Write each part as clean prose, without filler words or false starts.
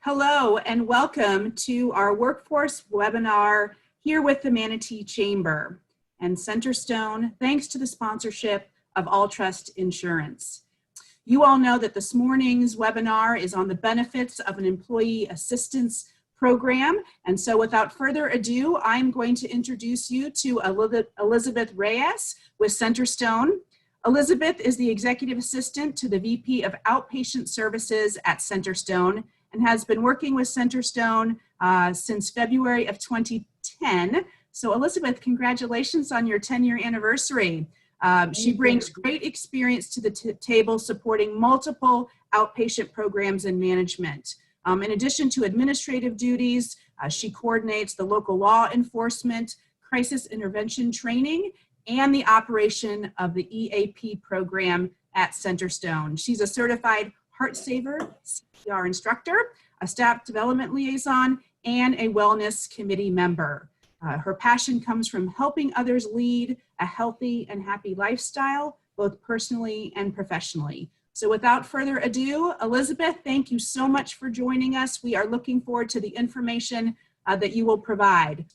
Hello and welcome to our workforce webinar here with the Manatee Chamber and Centerstone, thanks to the sponsorship of All Trust Insurance. You all know that this morning's webinar is on the benefits of an employee assistance program. And so without further ado, I'm going to introduce you to Elizabeth Reyes with Centerstone. Elizabeth is the Executive Assistant to the VP of Outpatient Services at Centerstone and has been working with Centerstone since February of 2010. So Elizabeth, congratulations on your 10-year anniversary. She brings great experience to the table supporting multiple outpatient programs and management. In addition to administrative duties, she coordinates the local law enforcement, crisis intervention training, and the operation of the EAP program at Centerstone. She's a certified Heart Saver CPR instructor, a staff development liaison, and a wellness committee member. Her passion comes from helping others lead a healthy and happy lifestyle, both personally and professionally. So without further ado, Elizabeth, thank you so much for joining us. We are looking forward to the information that you will provide.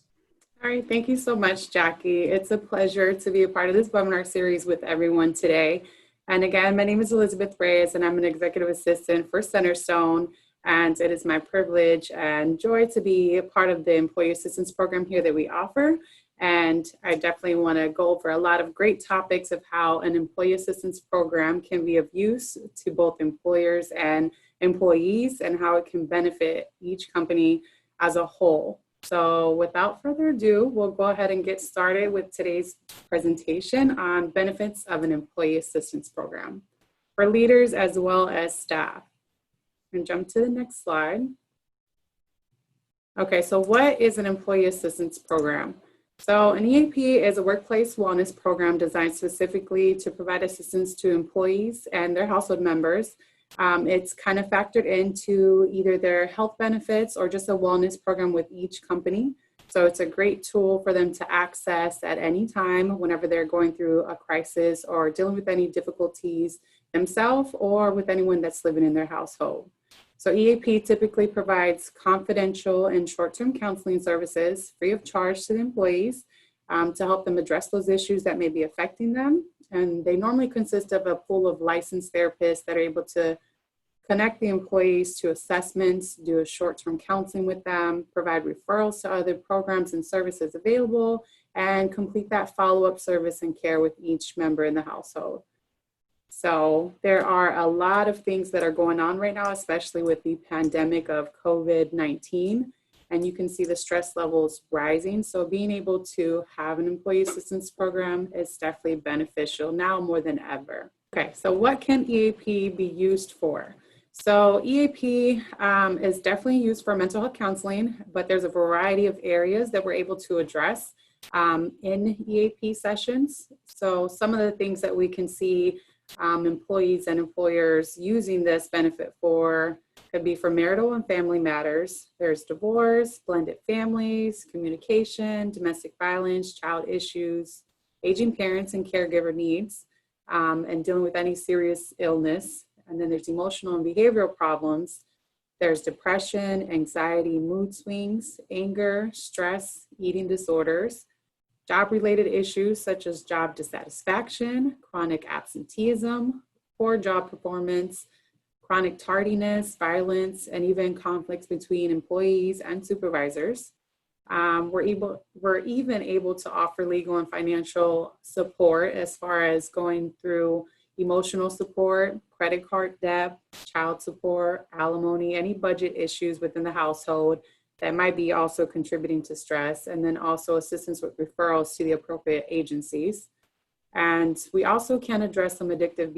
All right, thank you so much, Jackie. It's a pleasure to be a part of this webinar series with everyone today. And again, my name is Elizabeth Reyes, and I'm an executive assistant for Centerstone. And it is my privilege and joy to be a part of the employee assistance program here that we offer. And I definitely want to go over a lot of great topics of how an employee assistance program can be of use to both employers and employees and how it can benefit each company as a whole. So without further ado, we'll go ahead and get started with today's presentation on benefits of an employee assistance program for leaders as well as staff. And jump to the next slide. Okay, so what is an employee assistance program? So an EAP is a workplace wellness program designed specifically to provide assistance to employees and their household members. It's kind of factored into either their health benefits or just a wellness program with each company. So it's a great tool for them to access at any time whenever they're going through a crisis or dealing with any difficulties themselves or with anyone that's living in their household. So EAP typically provides confidential and short-term counseling services free of charge to the employees to help them address those issues that may be affecting them. And they normally consist of a pool of licensed therapists that are able to connect the employees to assessments, do a short-term counseling with them, provide referrals to other programs and services available, and complete that follow-up service and care with each member in the household. So there are a lot of things that are going on right now, especially with the pandemic of COVID-19. And you can see the stress levels rising. So being able to have an employee assistance program is definitely beneficial now more than ever. Okay, so what can EAP be used for? So EAP is definitely used for mental health counseling, but there's a variety of areas that we're able to address in EAP sessions. So some of the things that we can see employees and employers using this benefit for could be for marital and family matters. There's divorce, blended families, communication, domestic violence, child issues, aging parents and caregiver needs, and dealing with any serious illness. And then there's emotional and behavioral problems. There's depression, anxiety, mood swings, anger, stress, eating disorders, job-related issues such as job dissatisfaction, chronic absenteeism, poor job performance, chronic tardiness, violence, and even conflicts between employees and supervisors. We're even able to offer legal and financial support as far as going through emotional support, credit card debt, child support, alimony, any budget issues within the household that might be also contributing to stress, and then also assistance with referrals to the appropriate agencies. And we also can address some addictive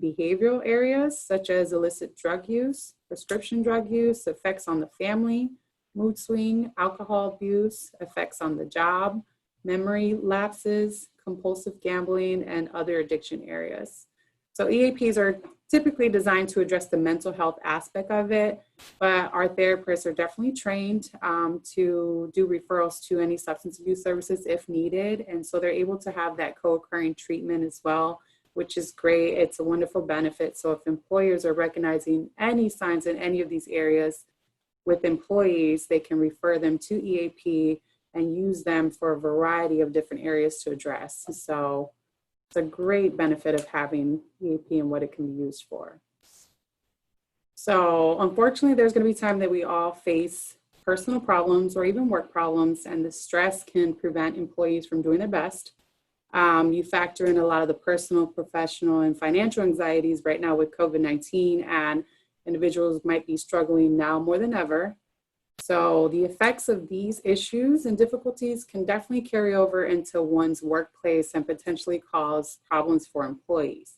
behavioral areas such as illicit drug use, prescription drug use, effects on the family, mood swing, alcohol abuse, effects on the job, memory lapses, compulsive gambling, and other addiction areas. So EAPs are typically designed to address the mental health aspect of it, but our therapists are definitely trained to do referrals to any substance abuse services if needed. And so they're able to have that co-occurring treatment as well, which is great. It's a wonderful benefit. So if employers are recognizing any signs in any of these areas, with employees, they can refer them to EAP and use them for a variety of different areas to address. So it's a great benefit of having EAP and what it can be used for. So unfortunately, there's going to be time that we all face personal problems or even work problems, and the stress can prevent employees from doing their best. You factor in a lot of the personal, professional, and financial anxieties right now with COVID-19, and individuals might be struggling now more than ever. So the effects of these issues and difficulties can definitely carry over into one's workplace and potentially cause problems for employees.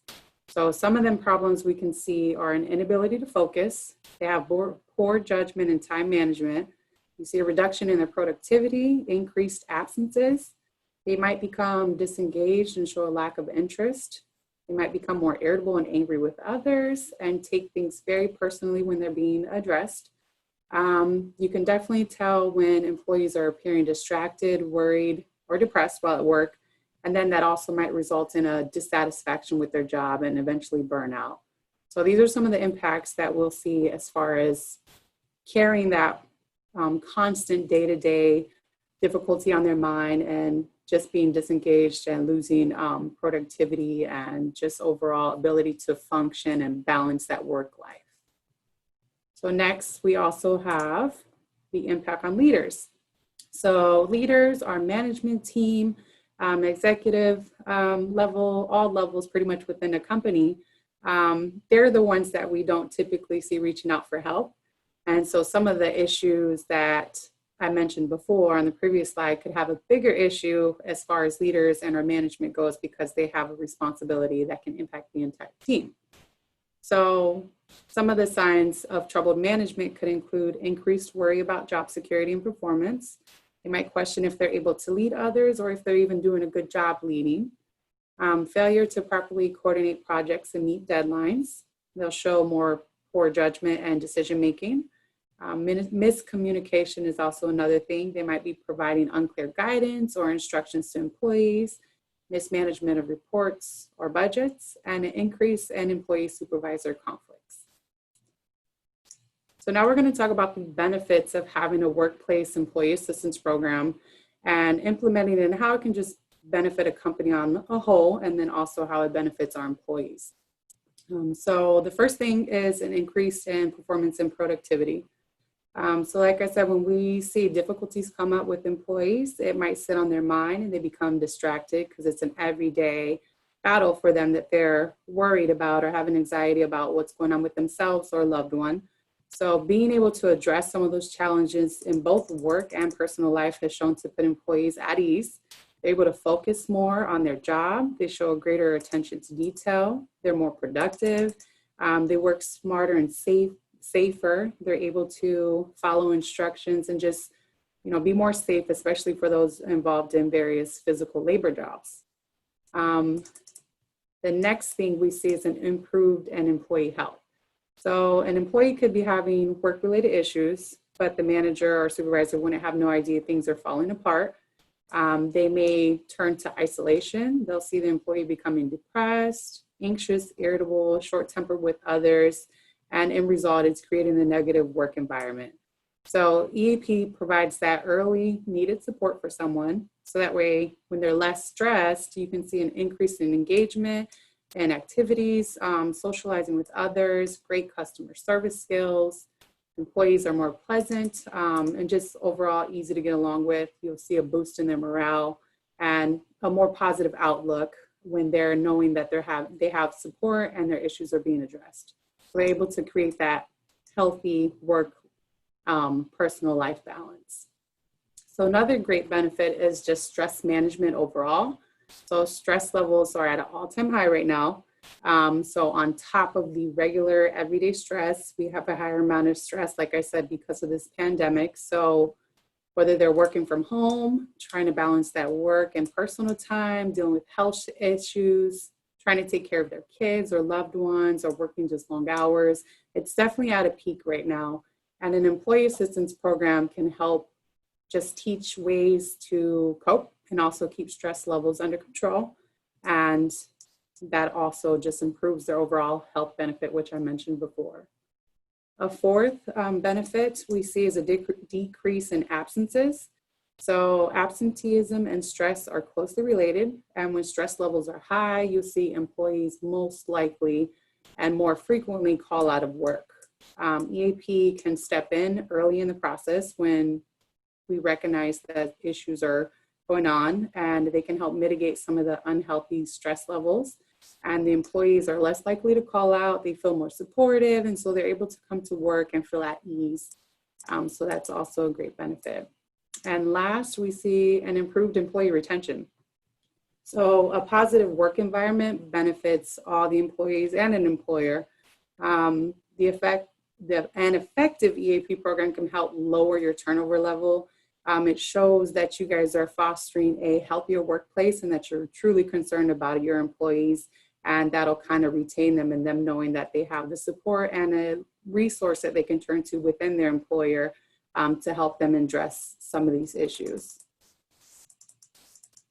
So some of them problems we can see are an inability to focus. They have poor judgment and time management. You see a reduction in their productivity, increased absences. They might become disengaged and show a lack of interest. They might become more irritable and angry with others and take things very personally when they're being addressed. You can definitely tell when employees are appearing distracted, worried, or depressed while at work. And then that also might result in a dissatisfaction with their job and eventually burnout. So these are some of the impacts that we'll see as far as carrying that constant day-to-day difficulty on their mind and just being disengaged and losing productivity and just overall ability to function and balance that work life. So next, we also have the impact on leaders. So leaders, our management team, executive level, all levels pretty much within a company, they're the ones that we don't typically see reaching out for help. And so some of the issues that I mentioned before on the previous slide could have a bigger issue as far as leaders and our management goes because they have a responsibility that can impact the entire team. So some of the signs of troubled management could include increased worry about job security and performance. They might question if they're able to lead others or if they're even doing a good job leading. Failure to properly coordinate projects and meet deadlines. They'll show more poor judgment and decision-making. Miscommunication is also another thing. They might be providing unclear guidance or instructions to employees, mismanagement of reports or budgets, and an increase in employee supervisor conflicts. So now we're going to talk about the benefits of having a workplace employee assistance program and implementing it and how it can just benefit a company on a whole, and then also how it benefits our employees. So the first thing is an increase in performance and productivity. So like I said, when we see difficulties come up with employees, it might sit on their mind and they become distracted because it's an everyday battle for them that they're worried about or have an anxiety about what's going on with themselves or a loved one. So being able to address some of those challenges in both work and personal life has shown to put employees at ease. They're able to focus more on their job. They show a greater attention to detail. They're more productive. They work smarter and safer. They're able to follow instructions and just, be more safe, especially for those involved in various physical labor jobs. The next thing we see is an improved and employee health. So an employee could be having work-related issues, but the manager or supervisor wouldn't have no idea things are falling apart. They may turn to isolation. They'll see the employee becoming depressed, anxious, irritable, short-tempered with others, and in result, it's creating a negative work environment. So EAP provides that early needed support for someone. So that way, when they're less stressed, you can see an increase in engagement and activities, socializing with others, great customer service skills. Employees are more pleasant and just overall easy to get along with. You'll see a boost in their morale and a more positive outlook when they're knowing that they have support and their issues are being addressed. We're able to create that healthy work personal life balance. So another great benefit is just stress management overall. So stress levels are at an all-time high right now. So on top of the regular everyday stress, we have a higher amount of stress, like I said, because of this pandemic. So whether they're working from home, trying to balance that work and personal time, dealing with health issues, trying to take care of their kids or loved ones, or working just long hours, it's definitely at a peak right now. And an employee assistance program can help just teach ways to cope and also keep stress levels under control. And that also just improves their overall health benefit, which I mentioned before. A fourth benefit we see is a decrease in absences. So absenteeism and stress are closely related. And when stress levels are high, you'll see employees most likely and more frequently call out of work. EAP can step in early in the process when we recognize that issues are going on, and they can help mitigate some of the unhealthy stress levels. And the employees are less likely to call out, they feel more supportive, and so they're able to come to work and feel at ease. So that's also a great benefit. And last, we see an improved employee retention. So a positive work environment benefits all the employees and an employer. An effective EAP program can help lower your turnover level. It shows that you guys are fostering a healthier workplace and that you're truly concerned about your employees, and that'll kind of retain them and them knowing that they have the support and a resource that they can turn to within their employer to help them address some of these issues.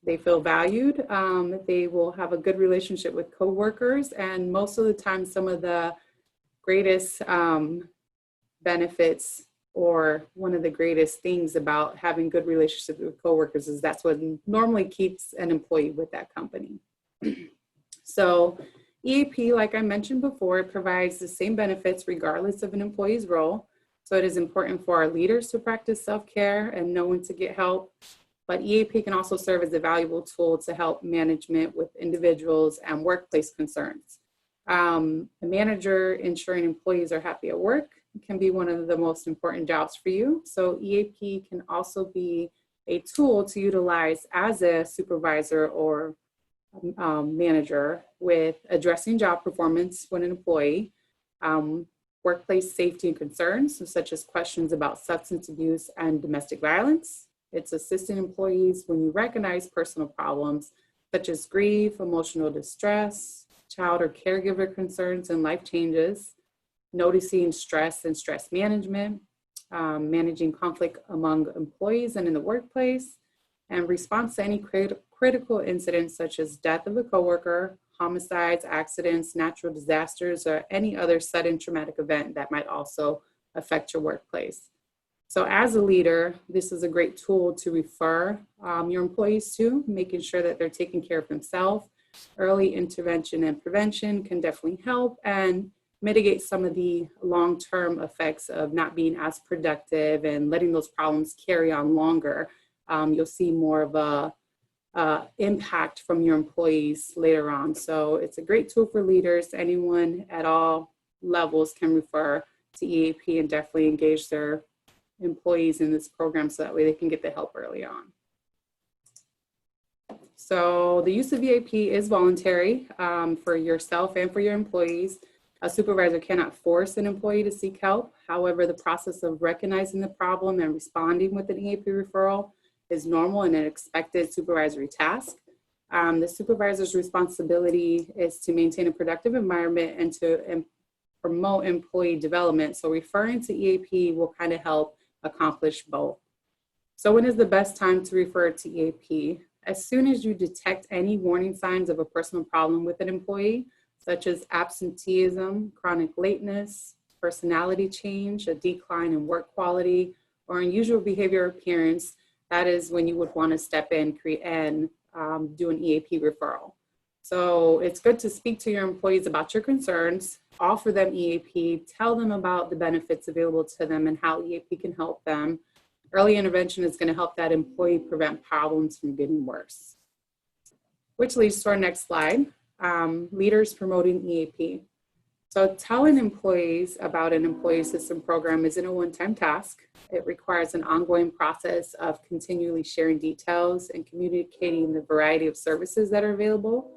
They feel valued, they will have a good relationship with coworkers, and most of the time some of the greatest benefits or one of the greatest things about having good relationships with coworkers is that's what normally keeps an employee with that company. So EAP, like I mentioned before, it provides the same benefits regardless of an employee's role. So it is important for our leaders to practice self-care and know when to get help. But EAP can also serve as a valuable tool to help management with individuals and workplace concerns. A manager ensuring employees are happy at work can be one of the most important jobs for you. So EAP can also be a tool to utilize as a supervisor or manager with addressing job performance when an employee, workplace safety and concerns, such as questions about substance abuse and domestic violence. It's assisting employees when you recognize personal problems such as grief, emotional distress, child or caregiver concerns and life changes, noticing stress and stress management, managing conflict among employees and in the workplace, and response to any critical incidents such as death of a coworker, homicides, accidents, natural disasters, or any other sudden traumatic event that might also affect your workplace. So as a leader, this is a great tool to refer your employees to, making sure that they're taking care of themselves. Early intervention and prevention can definitely help and mitigate some of the long-term effects of not being as productive and letting those problems carry on longer. You'll see more of a impact from your employees later on. So it's a great tool for leaders. Anyone at all levels can refer to EAP and definitely engage their employees in this program so that way they can get the help early on. So the use of EAP is voluntary for yourself and for your employees. A supervisor cannot force an employee to seek help. However, the process of recognizing the problem and responding with an EAP referral is normal and an expected supervisory task. The supervisor's responsibility is to maintain a productive environment and to promote employee development. So referring to EAP will kind of help accomplish both. So when is the best time to refer to EAP? As soon as you detect any warning signs of a personal problem with an employee, such as absenteeism, chronic lateness, personality change, a decline in work quality, or unusual behavior or appearance, that is when you would want to step in, create, and do an EAP referral. So it's good to speak to your employees about your concerns, offer them EAP, tell them about the benefits available to them and how EAP can help them. Early intervention is going to help that employee prevent problems from getting worse. Which leads to our next slide, leaders promoting EAP. So telling employees about an employee assistance program isn't a one-time task. It requires an ongoing process of continually sharing details and communicating the variety of services that are available.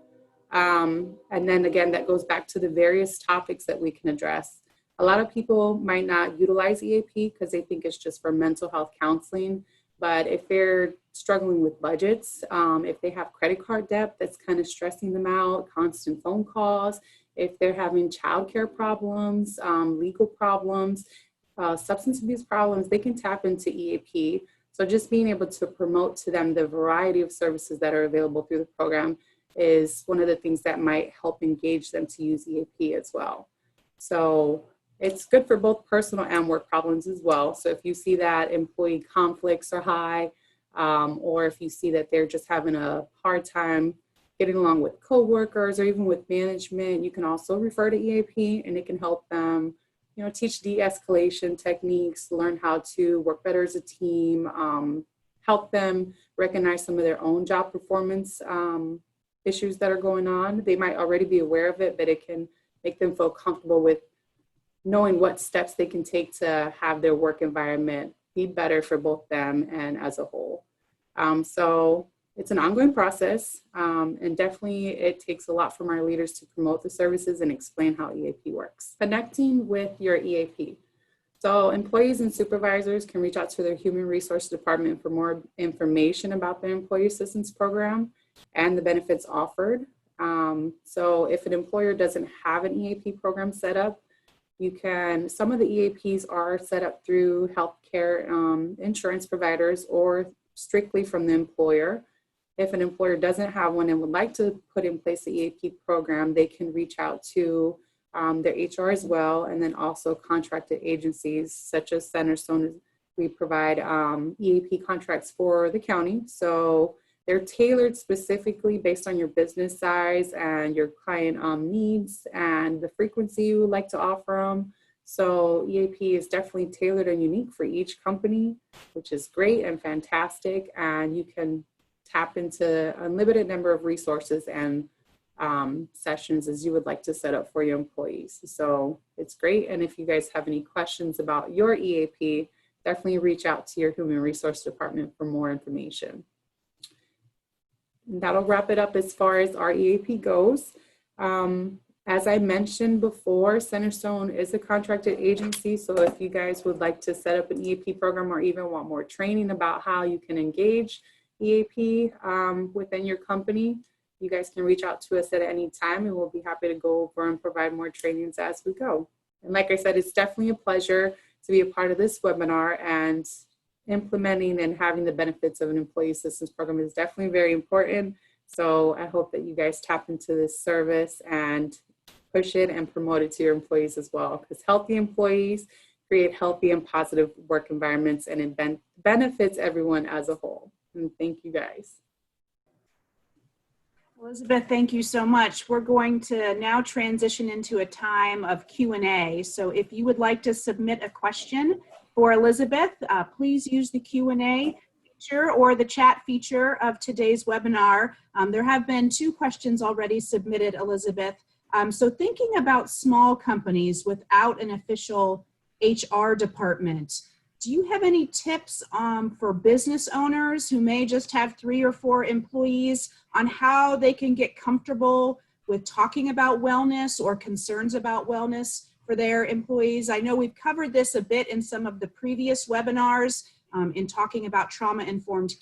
And then again, that goes back to the various topics that we can address. A lot of people might not utilize EAP because they think it's just for mental health counseling. But if they're struggling with budgets, if they have credit card debt that's kind of stressing them out, constant phone calls, if they're having childcare problems, legal problems, substance abuse problems, they can tap into EAP. So just being able to promote to them the variety of services that are available through the program is one of the things that might help engage them to use EAP as well. So It's good for both personal and work problems as well. So if you see that employee conflicts are high, or if you see that they're just having a hard time getting along with coworkers or even with management, you can also refer to EAP, and it can help them, teach de-escalation techniques, learn how to work better as a team, help them recognize some of their own job performance issues that are going on. They might already be aware of it, but it can make them feel comfortable with knowing what steps they can take to have their work environment be better for both them and as a whole. So it's an ongoing process, and definitely it takes a lot from our leaders to promote the services and explain how EAP works. Connecting with your EAP. So employees and supervisors can reach out to their human resource department for more information about their employee assistance program and the benefits offered. So if an employer doesn't have an EAP program set up, some of the EAPs are set up through healthcare insurance providers or strictly from the employer. If an employer doesn't have one and would like to put in place the EAP program, they can reach out to their HR as well, and then also contracted agencies such as Centerstone. We provide EAP contracts for the county. So they're tailored specifically based on your business size and your client needs and the frequency you would like to offer them. So EAP is definitely tailored and unique for each company, which is great and fantastic. And you can tap into unlimited number of resources and sessions as you would like to set up for your employees. So it's great. And if you guys have any questions about your EAP, definitely reach out to your human resource department for more information. And that'll wrap it up as far as our EAP goes. As I mentioned before, Centerstone is a contracted agency. So if you guys would like to set up an EAP program or even want more training about how you can engage EAP within your company, you guys can reach out to us at any time, and we'll be happy to go over and provide more trainings as we go. And like I said, it's definitely a pleasure to be a part of this webinar, and implementing and having the benefits of an employee assistance program is definitely very important. So I hope that you guys tap into this service and push it and promote it to your employees as well, because healthy employees create healthy and positive work environments, and it benefits everyone as a whole. And thank you guys. Elizabeth, thank you so much. We're going to now transition into a time of Q&A. So if you would like to submit a question for Elizabeth, please use the Q&A feature or the chat feature of today's webinar. There have been 2 questions already submitted, Elizabeth. So thinking about small companies without an official HR department, do you have any tips for business owners who may just have 3 or 4 employees on how they can get comfortable with talking about wellness or concerns about wellness for their employees? I know we've covered this a bit in some of the previous webinars in talking about trauma-informed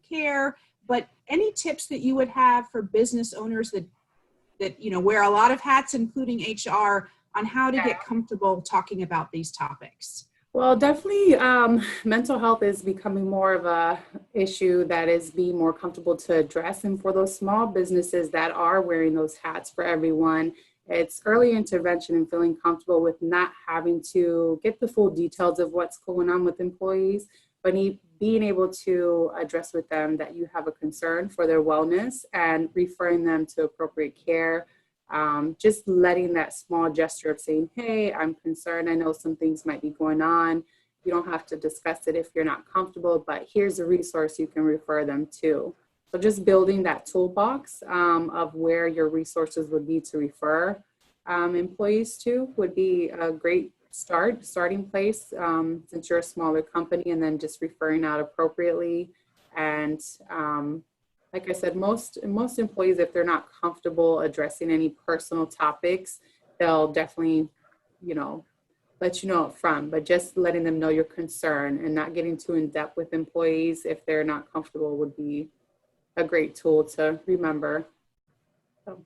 care, but any tips that you would have for business owners that wear a lot of hats, including HR, on how to get comfortable talking about these topics? Well, definitely mental health is becoming more of a issue that is being more comfortable to address. And for those small businesses that are wearing those hats for everyone, it's early intervention and feeling comfortable with not having to get the full details of what's going on with employees, but being able to address with them that you have a concern for their wellness and referring them to appropriate care. Just letting that small gesture of saying, hey, I'm concerned. I know some things might be going on. You don't have to discuss it if you're not comfortable, but here's a resource you can refer them to. So just building that toolbox of where your resources would be to refer employees to would be a great starting place since you're a smaller company, and then just referring out appropriately. And like I said, most employees, if they're not comfortable addressing any personal topics, they'll definitely, let you know up front, but just letting them know your concern and not getting too in depth with employees if they're not comfortable would be a great tool to remember. So.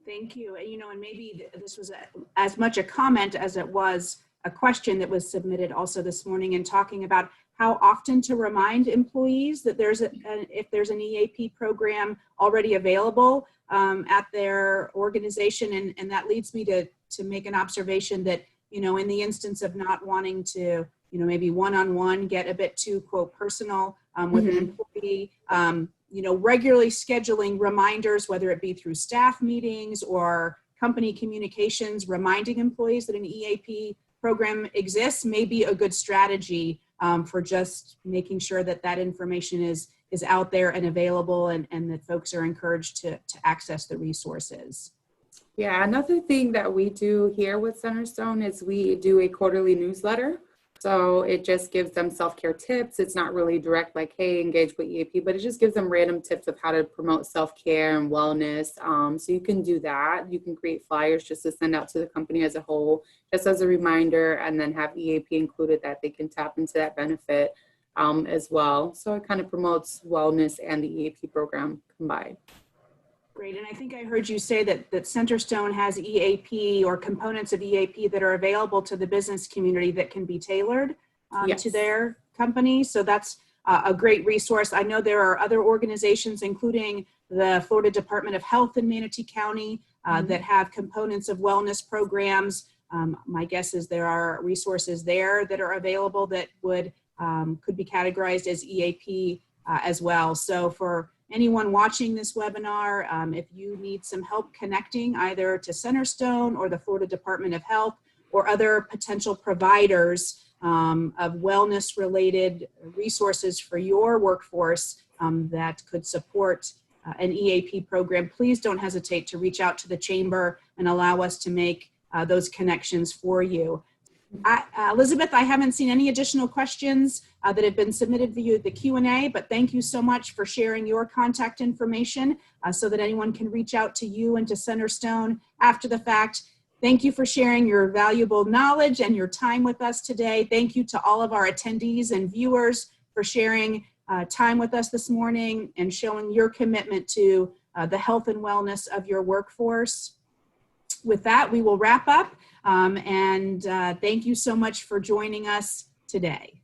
Thank you. And maybe this was as much a comment as it was a question that was submitted also this morning, in talking about how often to remind employees that if there's an EAP program already available at their organization. And that leads me to make an observation that, in the instance of not wanting to, maybe one-on-one get a bit too, quote, personal with an employee, regularly scheduling reminders, whether it be through staff meetings or company communications, reminding employees that an EAP program exists may be a good strategy for just making sure that that information is out there and available, and that folks are encouraged to access the resources. Yeah, another thing that we do here with Centerstone is we do a quarterly newsletter. So it just gives them self-care tips. It's not really direct, like, hey, engage with EAP, but it just gives them random tips of how to promote self-care and wellness. So you can do that. You can create flyers just to send out to the company as a whole, just as a reminder, and then have EAP included that they can tap into that benefit as well. So it kind of promotes wellness and the EAP program combined. Great, and I think I heard you say that Centerstone has EAP or components of EAP that are available to the business community that can be tailored Yes. to their company. So that's a great resource. I know there are other organizations, including the Florida Department of Health in Manatee County, that have components of wellness programs. My guess is there are resources there that are available that could be categorized as EAP as well. So for anyone watching this webinar, if you need some help connecting either to Centerstone or the Florida Department of Health or other potential providers of wellness related resources for your workforce that could support an EAP program, please don't hesitate to reach out to the Chamber and allow us to make those connections for you. Elizabeth, I haven't seen any additional questions that have been submitted via the Q&A, but thank you so much for sharing your contact information so that anyone can reach out to you and to Centerstone after the fact. Thank you for sharing your valuable knowledge and your time with us today. Thank you to all of our attendees and viewers for sharing time with us this morning and showing your commitment to the health and wellness of your workforce. With that, we will wrap up. And thank you so much for joining us today.